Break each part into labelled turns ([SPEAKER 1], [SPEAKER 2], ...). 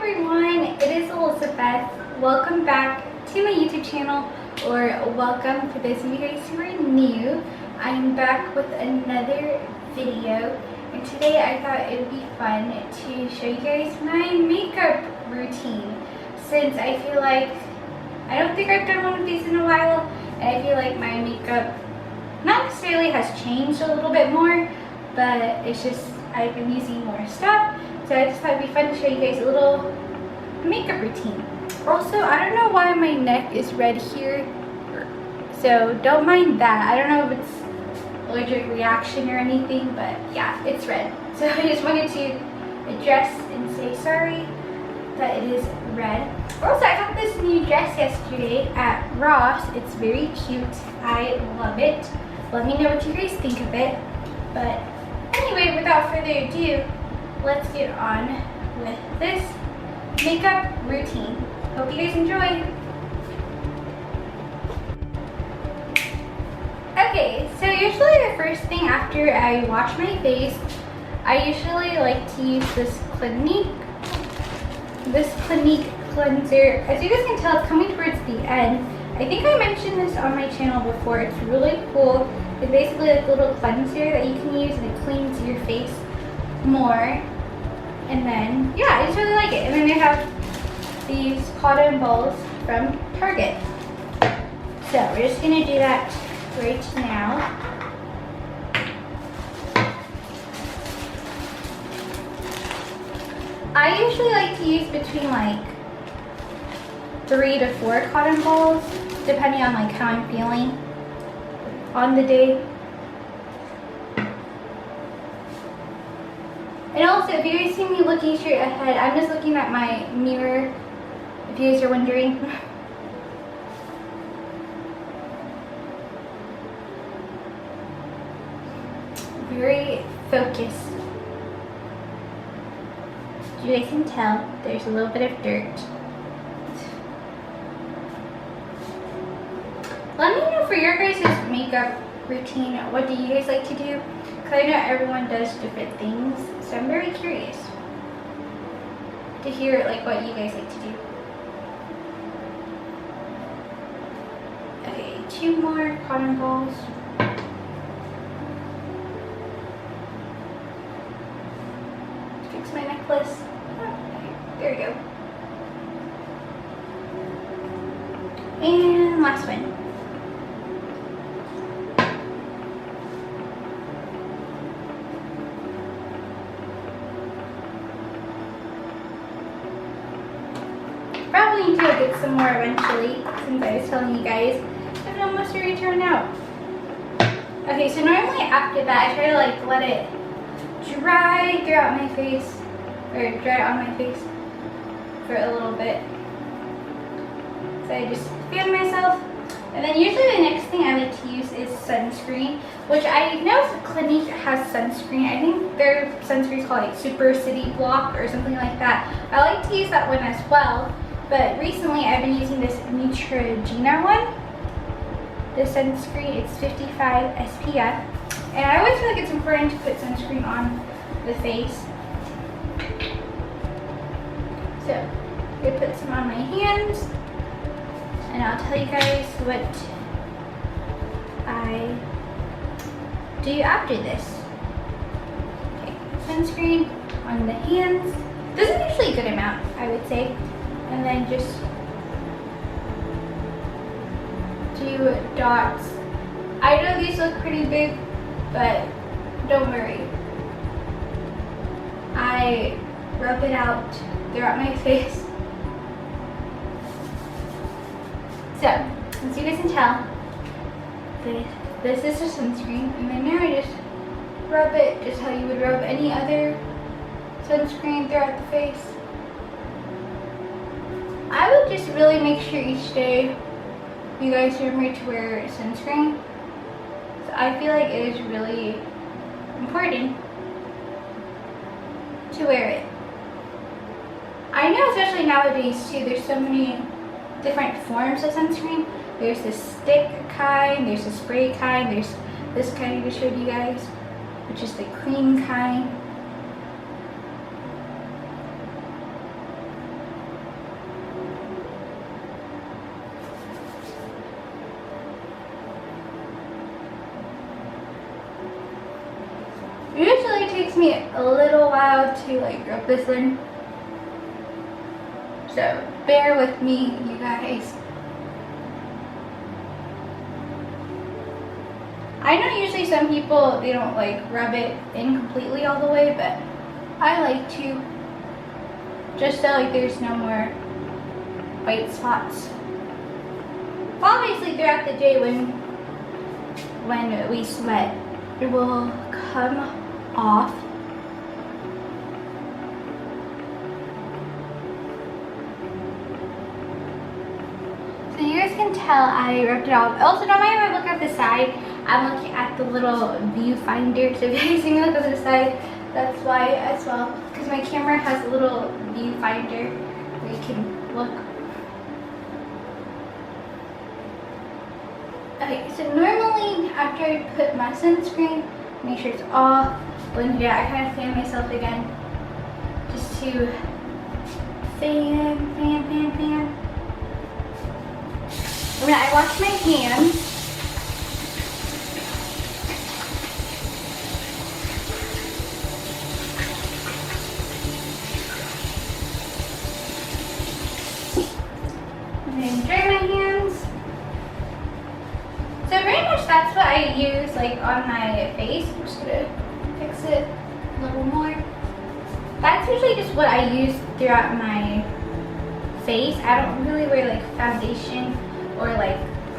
[SPEAKER 1] everyone, it is Elizabeth. Welcome back to my YouTube channel, or welcome for those of you guys who are new. I'm back with another video, and today I thought it would be fun to show you guys my makeup routine, since I feel like I don't think I've done one of these in a while, and I feel like my makeup not necessarily has changed a little bit more, but it's just I've been using more stuff. So I just thought it'd be fun to show you guys a little makeup routine. Also, I don't know why my neck is red here, so don't mind that. I don't know if it's allergic reaction or anything, but yeah, it's red. So I just wanted to address and say sorry that it is red. Also, I got this new dress yesterday at Ross. It's very cute. I love it. Let me know what you guys think of it. But anyway, without further ado, let's get on with this makeup routine. Hope you guys enjoy. Okay, so usually the first thing after I wash my face, I usually like to use this Clinique cleanser. As you guys can tell, it's coming towards the end. I think I mentioned this on my channel before. It's really cool. It's basically like a little cleanser that you can use, and it cleans your face more. And then, yeah, I just really like it. And then they have these cotton balls from Target. So we're just gonna do that right now. I usually like to use between like 3 to 4 cotton balls, depending on like how I'm feeling on the day. And also, if you guys see me looking straight ahead, I'm just looking at my mirror, if you guys are wondering. Very focused. You guys can tell there's a little bit of dirt. Let me know for your guys' makeup routine, what do you guys like to do? Because I know everyone does different things, so I'm very curious to hear like what you guys like to do. Okay, 2 more cotton balls. Fix my necklace. Okay, there we go. And last one. Probably need to get some more eventually, since I was telling you guys it almost already turned out. Okay, so normally after that I try to like let it dry throughout my face, or dry on my face for a little bit. So I just fan myself, and then usually the next thing I like to use is sunscreen, which I know Clinique has sunscreen. I think their sunscreen is called like Super City Block or something like that. I like to use that one as well. But recently I've been using this Neutrogena one. This sunscreen, it's 55 SPF. And I always feel like it's important to put sunscreen on the face. So, I'm going to put some on my hands. And I'll tell you guys what I do after this. Okay, sunscreen on the hands. This is usually a good amount, I would say. And then just do dots. I know these look pretty big, but don't worry. I rub it out throughout my face. So, as you guys can tell, this is a sunscreen, and then now I just rub it just how you would rub any other sunscreen throughout the face. I would just really make sure each day you guys remember to wear sunscreen. So I feel like it is really important to wear it. I know, especially nowadays too, there's so many different forms of sunscreen. There's the stick kind, there's the spray kind, there's this kind I just showed you guys, which is the cream kind. me a little while to like rub this in. So bear with me, you guys. I know usually some people, they don't like rub it in completely all the way, but I like to, just so like there's no more white spots. Obviously throughout the day when we sweat, it will come off. So you guys can tell I rubbed it off. Also, don't mind if I look at the side. I'm looking at the little viewfinder. So if you guys see me look at the side, that's why as well. Because my camera has a little viewfinder where you can look. Okay, so normally after I put my sunscreen, make sure it's all blended out. I kind of fan myself again just to fan. When I wash my hands, and then dry my hands. So pretty much that's what I use like on my face. I'm just gonna fix it a little more. That's usually just what I use throughout my face. I don't really wear like foundation or like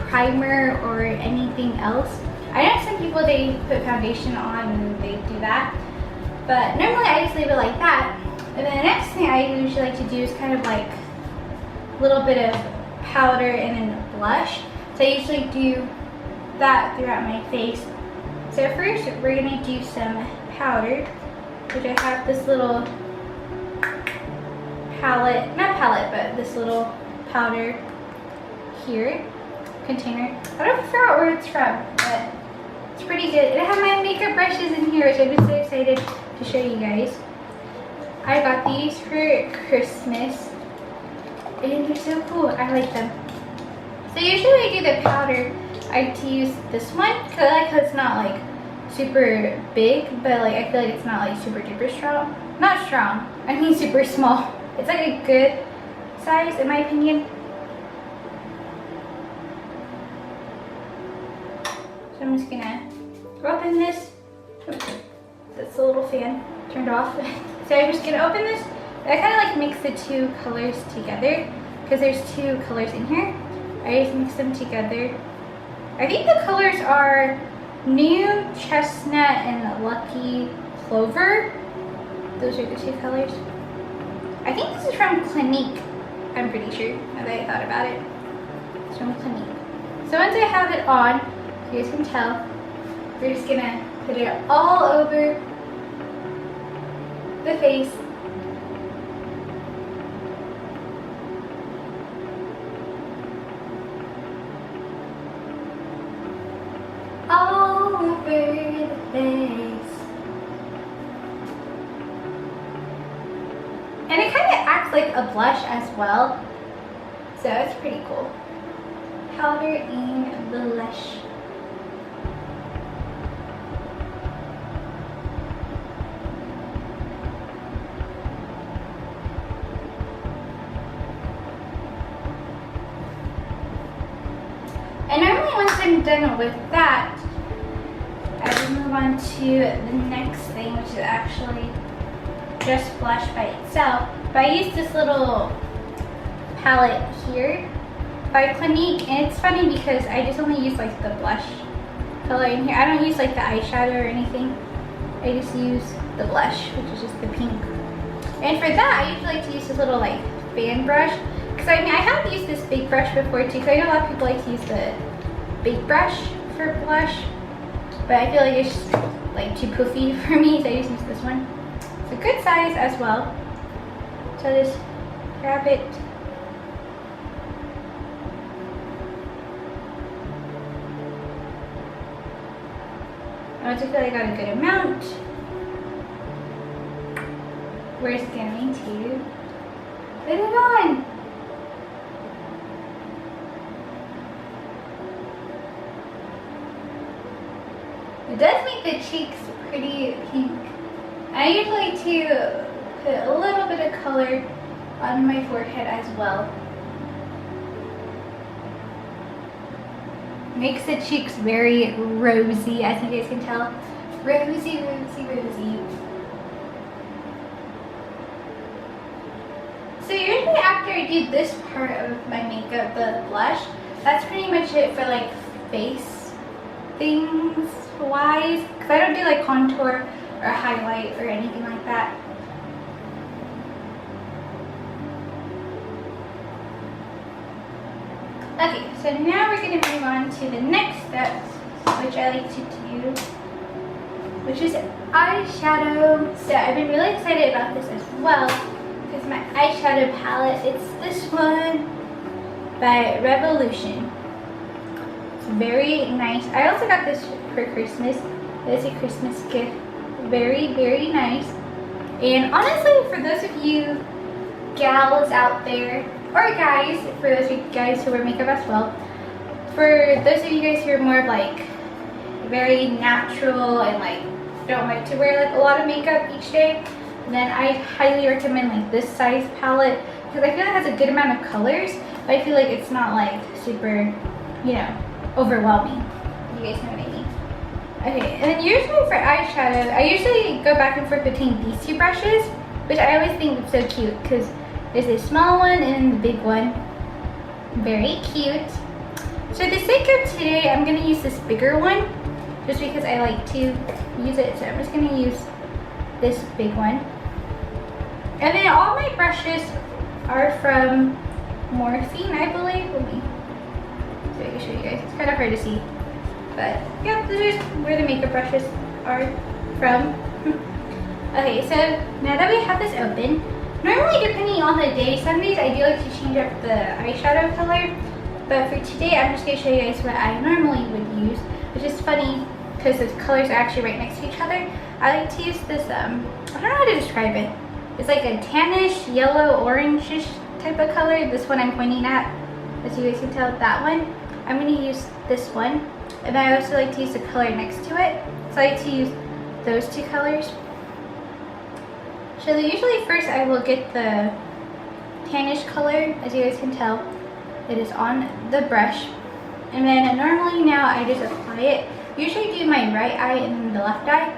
[SPEAKER 1] primer or anything else. I know some people, they put foundation on and they do that, but normally I just leave it like that. And then the next thing I usually like to do is kind of like a little bit of powder and then blush. So I usually do that throughout my face. So first we're gonna do some powder, which I have this little palette, not palette, but this little powder here, container. I don't forget where it's from, but it's pretty good. And I have my makeup brushes in here, which I'm just so excited to show you guys. I got these for Christmas, and they're so cool. I like them. So usually when I do the powder, I like to use this one because I like how it's not like super big, but like I feel like it's not like super duper strong. Not strong, I mean super small. It's like a good size in my opinion. So I'm just gonna open this. That's a little fan turned off. So I'm just gonna open this. I kind of like mix the two colors together because there's two colors in here. I just mix them together. I think the colors are New Chestnut and Lucky Clover. Those are the two colors. I think this is from Clinique. I'm pretty sure, now that I thought about it. It's from Clinique. So once I have it on, you guys can tell, we're just gonna put it all over the face. All over the face. And it kind of acts like a blush as well. So it's pretty cool. Powder and blush. And normally once I'm done with that, I will move on to the next thing, which is actually just blush by itself. But I use this little palette here by Clinique, and it's funny because I just only use like the blush color in here. I don't use like the eyeshadow or anything. I just use the blush, which is just the pink. And for that, I usually like to use this little like fan brush. Because I mean, I have used this big brush before too, because I know a lot of people like to use the big brush for blush. But I feel like it's just like too poofy for me, so I just use this one. It's a good size as well. So just grab it. I want to feel like I got a good amount. We're just going to put it on. It does make the cheeks pretty pink. I I usually like to put a little bit of color on my forehead as well. Makes the cheeks very rosy, as you guys can tell. Rosy, rosy, rosy. So usually after I do this part of my makeup, the blush, that's pretty much it for like face things wise. Because I don't do like contour or highlight or anything like that. Okay, so now we're going to move on to the next step, which I like to do, which is eyeshadow. So I've been really excited about this as well, because my eyeshadow palette, it's this one by Revolution. It's very nice. I also got this for Christmas. It's a Christmas gift. Very, very nice. And honestly, for those of you gals out there, or guys, for those of you guys who wear makeup as well, for those of you guys who are more of like very natural and like don't like to wear like a lot of makeup each day, then I highly recommend like this size palette, because I feel it has a good amount of colors, but I feel like it's not like super, you know, overwhelming. You guys know what I mean. Okay, and then usually for eyeshadow, I usually go back and forth between these two brushes, which I always think is so cute, because there's a small one and the big one. Very cute. So for the sake of today, I'm going to use this bigger one, just because I like to use it. So I'm just going to use this big one. And then all my brushes are from Morphine, I believe. Let me so I can show you guys. It's kind of hard to see. But yeah, this is where the makeup brushes are from. Okay, so now that we have this open, normally depending on the day, some days I do like to change up the eyeshadow color. But for today, I'm just going to show you guys what I normally would use, which is funny because the colors are actually right next to each other. I like to use this, I don't know how to describe it. It's like a tannish, yellow, orange-ish type of color. This one I'm pointing at, as you guys can tell, that one. I'm going to use this one. And I also like to use the color next to it. So I like to use those two colors. So usually first I will get the tannish color, as you guys can tell. It is on the brush. And then normally now I just apply it. Usually do my right eye and then the left eye.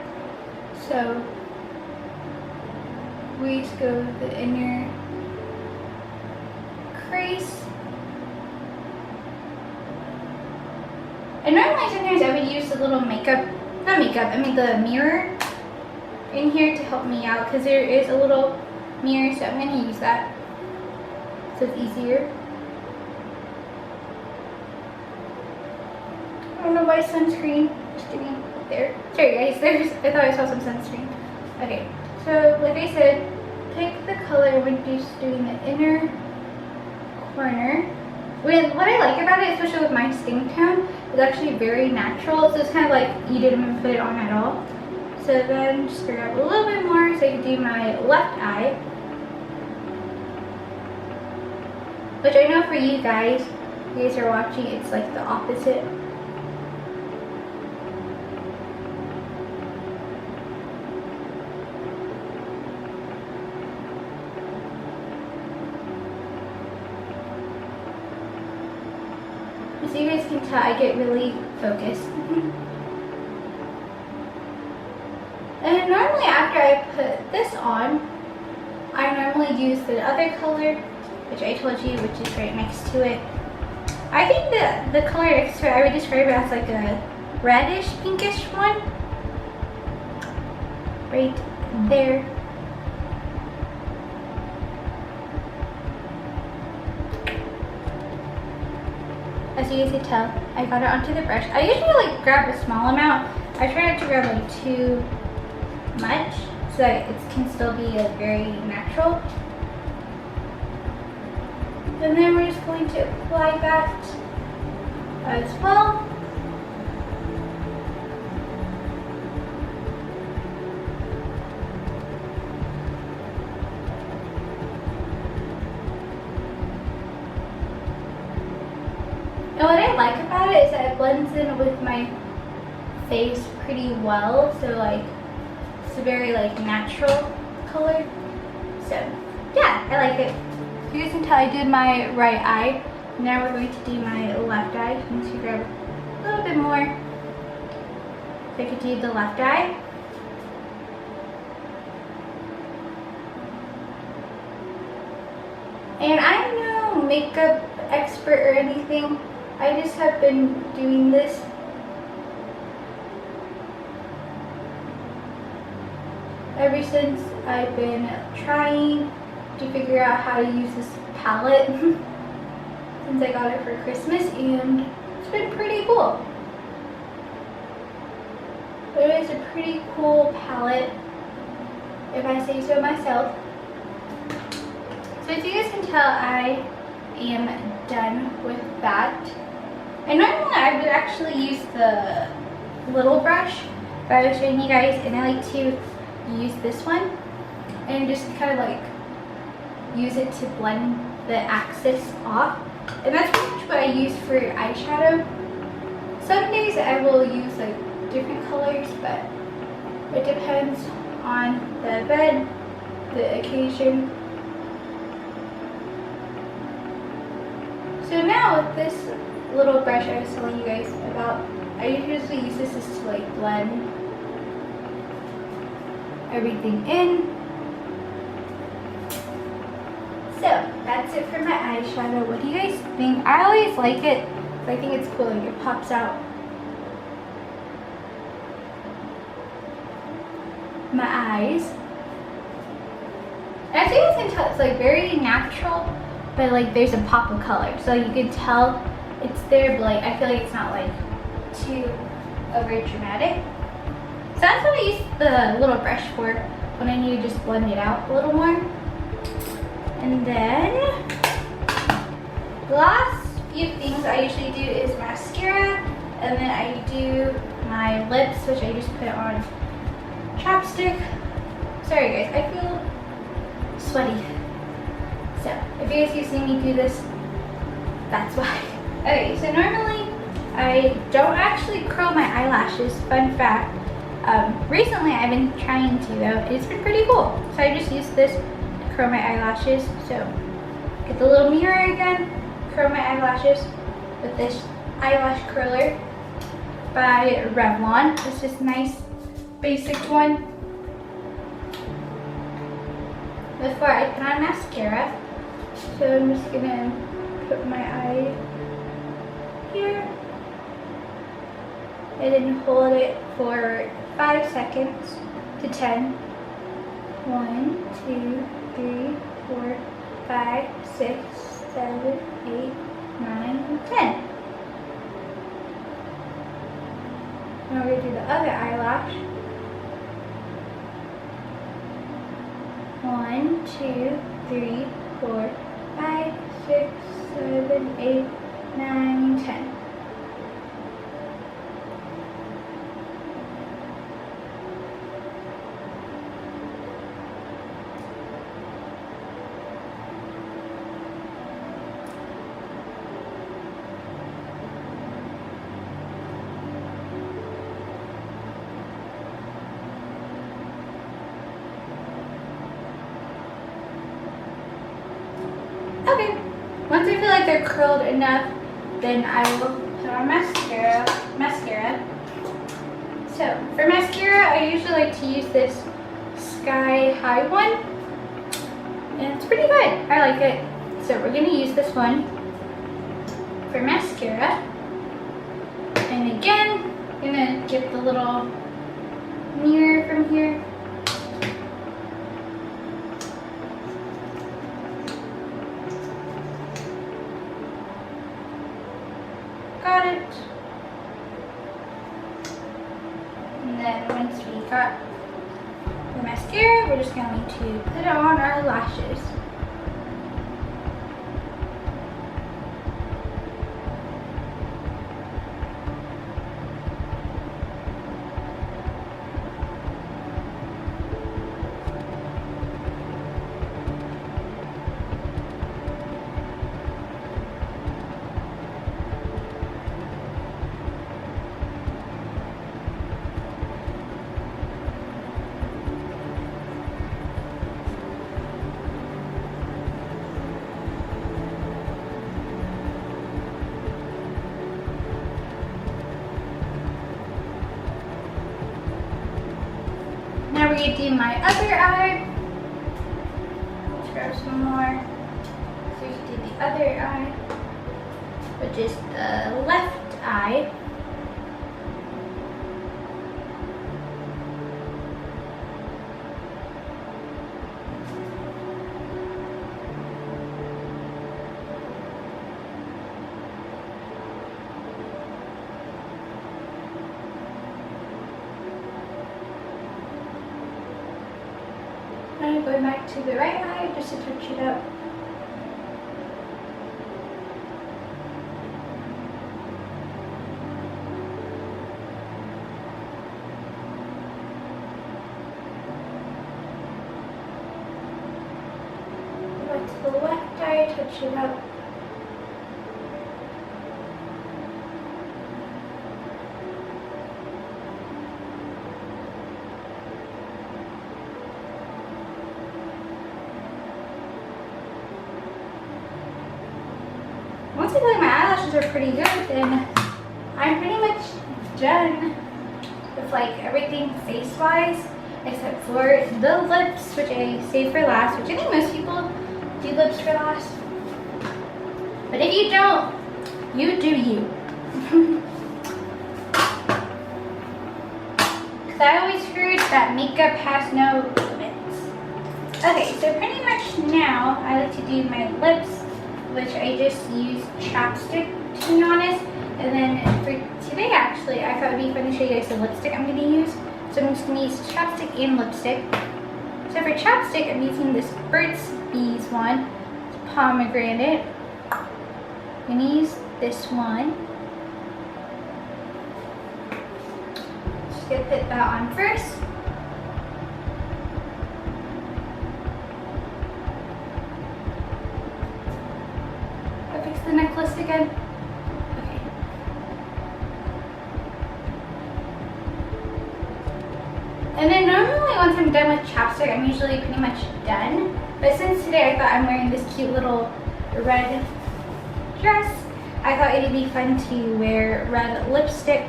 [SPEAKER 1] So we just go with the inner crease. And normally sometimes I would use the little the mirror in here to help me out, because there is a little mirror, so I'm going to use that so it's easier. I don't know why sunscreen just didn't put there. Sorry guys, I thought I saw some sunscreen. Okay, so like I said, pick the color when just doing the inner corner. What I like about it, especially with my skin tone, is actually very natural. So it's kind of like you didn't even put it on at all. So then just grab a little bit more so I can do my left eye. Which I know for you guys are watching, it's like the opposite. So you guys can tell I get really focused. And normally after I put this on, I normally use the other color, which I told you, which is right next to it. I think the color next to it, I would describe it as like a reddish, pinkish one. Right there. As you guys can tell, I got it onto the brush. I usually like grab a small amount. I try not to grab like too much so that it can still be very natural. And then we're just going to apply that as well. And what I like about it is that it blends in with my face pretty well. So like It's a very like natural color. So yeah, I like it. You guys can tell I did my right eye. Now we're going to do my left eye. I'm going to grab a little bit more. So I could do the left eye. And I'm no makeup expert or anything. I just have been doing this ever since I've been trying to figure out how to use this palette since I got it for Christmas, and it's been pretty cool. It is a pretty cool palette, if I say so myself. So as you guys can tell, I am done with that. And normally I would actually use the little brush, but I was showing you guys, and I like to use this one and just kind of like use it to blend the axis off. And that's pretty much what I use for eyeshadow. Some days I will use like different colors, but it depends on the event, the occasion. So now with this little brush I was telling you guys about, I usually use this just to like blend everything in. So that's it for my eyeshadow. What do you guys think? I always like it. I think it's cool, like it pops out. My eyes. And I think you can tell it's like very natural, but like there's a pop of color. So you can tell it's there, but like I feel like it's not like too over dramatic. So that's what I use the little brush for when I need to just blend it out a little more. And then the last few things I usually do is mascara, and then I do my lips, which I just put on chapstick. Sorry guys, I feel sweaty. So if you guys keep seeing me do this, that's why. Okay, so normally I don't actually curl my eyelashes. Fun fact. Recently I've been trying to though. It's been pretty cool. So I just use this to curl my eyelashes. So get the little mirror again, curl my eyelashes with this eyelash curler by Revlon. It's just a nice basic one. Before I put on mascara. So I'm just gonna put my eye here and then hold it for 5 seconds to 10. 1, 2, 3, 4, 5, 6, 7, 8, 9, 10. Now we're gonna do the other eyelash. 1, 2, 3, 4, 5, 6, 7, 8, 9, 10. Okay, once I feel like they're curled enough, then I will put on mascara. So for mascara, I usually like to use this Sky High one, and it's pretty good. I like it. So we're gonna use this one for mascara, and again, I'm gonna get the little mirror from here. Got it. And then once we got the mascara, we're just going to put it on our lashes. we do my other eye. Let's grab some more. So we do the other eye, which is the left eye. I'm going back to the right eye just to touch it up. Go to the left eye, touch it up. Once I feel like my eyelashes are pretty good, then I'm pretty much done with like everything face-wise, except for the lips, which I save for last, which I think most people do lips for last. But if you don't, you do you. Because I always heard that makeup has no limits. Okay, so pretty much now I like to do my lips, which I just use chapstick, to be honest. And then for today, actually, I thought it'd be fun to show you guys the lipstick I'm going to use. So I'm just going to use chapstick and lipstick. So for chapstick, I'm using this Burt's Bees one. It's pomegranate. I'm going to use this one. Just going to put that on first. The necklace again. Okay. And then normally once I'm done with chapstick, I'm usually pretty much done. But since today I thought I'm wearing this cute little red dress, I thought it'd be fun to wear red lipstick.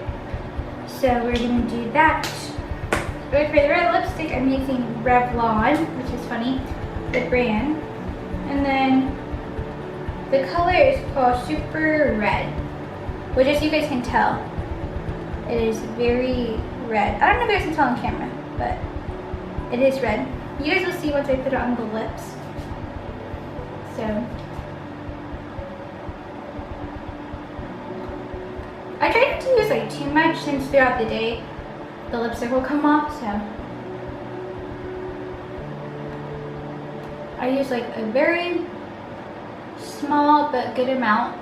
[SPEAKER 1] So we're gonna do that. But for the red lipstick, I'm using Revlon, which is funny, the brand. And then the color is called Super Red, which, as you guys can tell, it is very red. I don't know if you guys can tell on camera, but it is red. You guys will see once I put it on the lips. So I try not to use like too much, since throughout the day the lipstick will come off. So I use like a very small but good amount.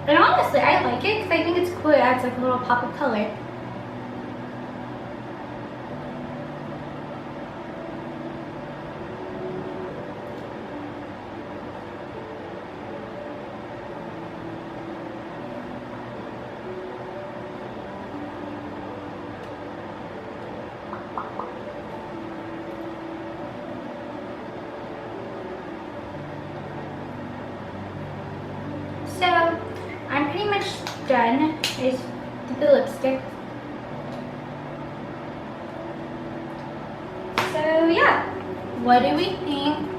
[SPEAKER 1] And honestly, I like it because I think it's cool. It adds like a little pop of color. So I'm pretty much done. I just did the lipstick. So yeah, what do we think?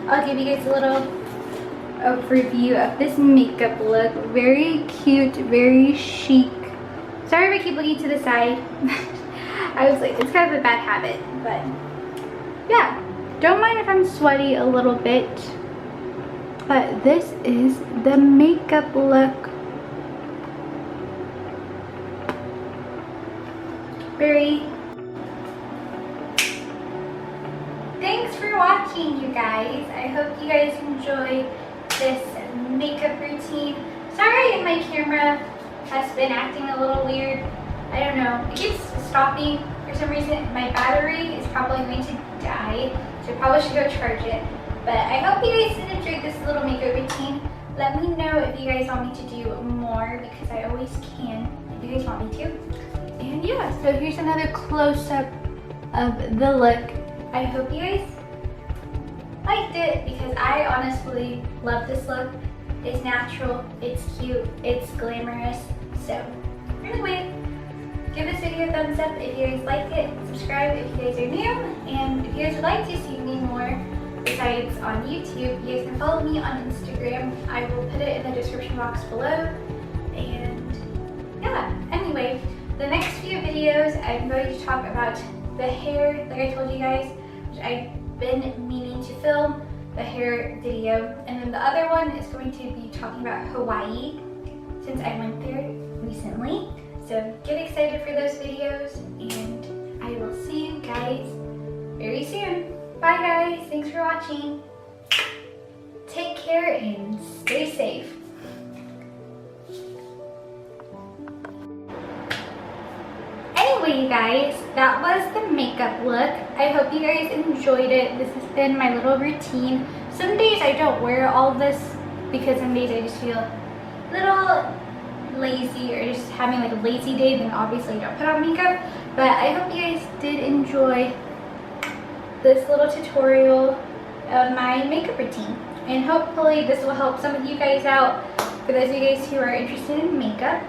[SPEAKER 1] I'll give you guys a little overview of this makeup look. Very cute, very chic. Sorry if I keep looking to the side. I was like, it's kind of a bad habit, but yeah. Don't mind if I'm sweaty a little bit. But this is the makeup look. Very. Thanks for watching, you guys. I hope you guys enjoy this makeup routine. Sorry if my camera has been acting a little weird. I don't know. It keeps stopping for some reason. My battery is probably going to die, so I probably should go charge it. But I hope you guys did enjoy this little makeup routine. Let me know if you guys want me to do more, because I always can if you guys want me to. And yeah, so here's another close-up of the look I hope you guys liked it because I honestly love this look. It's natural, it's cute, it's glamorous. So anyway, give this video a thumbs up if you guys liked it, subscribe if you guys are new, and if you guys would like to see me more besides on YouTube, you guys can follow me on Instagram. I will put it in the description box below. And yeah, anyway, the next few videos I'm going to talk about the hair, like I told you guys, which I've been meaning to film the hair video, and then the other one is going to be talking about Hawaii since I went there recently. So get excited for those videos, and I will see you guys very soon. Bye guys, thanks for watching. Take care and stay safe. Anyway, you guys, that was the makeup look. I hope you guys enjoyed it. This has been my little routine. Some days I don't wear all this because some days I just feel a little lazy or just having like a lazy day, then obviously I don't put on makeup. But I hope you guys did enjoy this little tutorial of my makeup routine. And hopefully this will help some of you guys out, for those of you guys who are interested in makeup.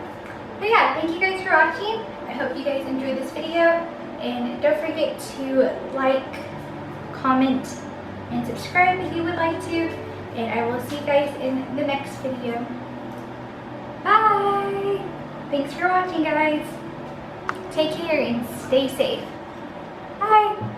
[SPEAKER 1] But yeah, thank you guys for watching. I hope you guys enjoyed this video, and don't forget to like, comment, and subscribe if you would like to, and I will see you guys in the next video. Bye! Thanks for watching, guys. Take care and stay safe. Bye!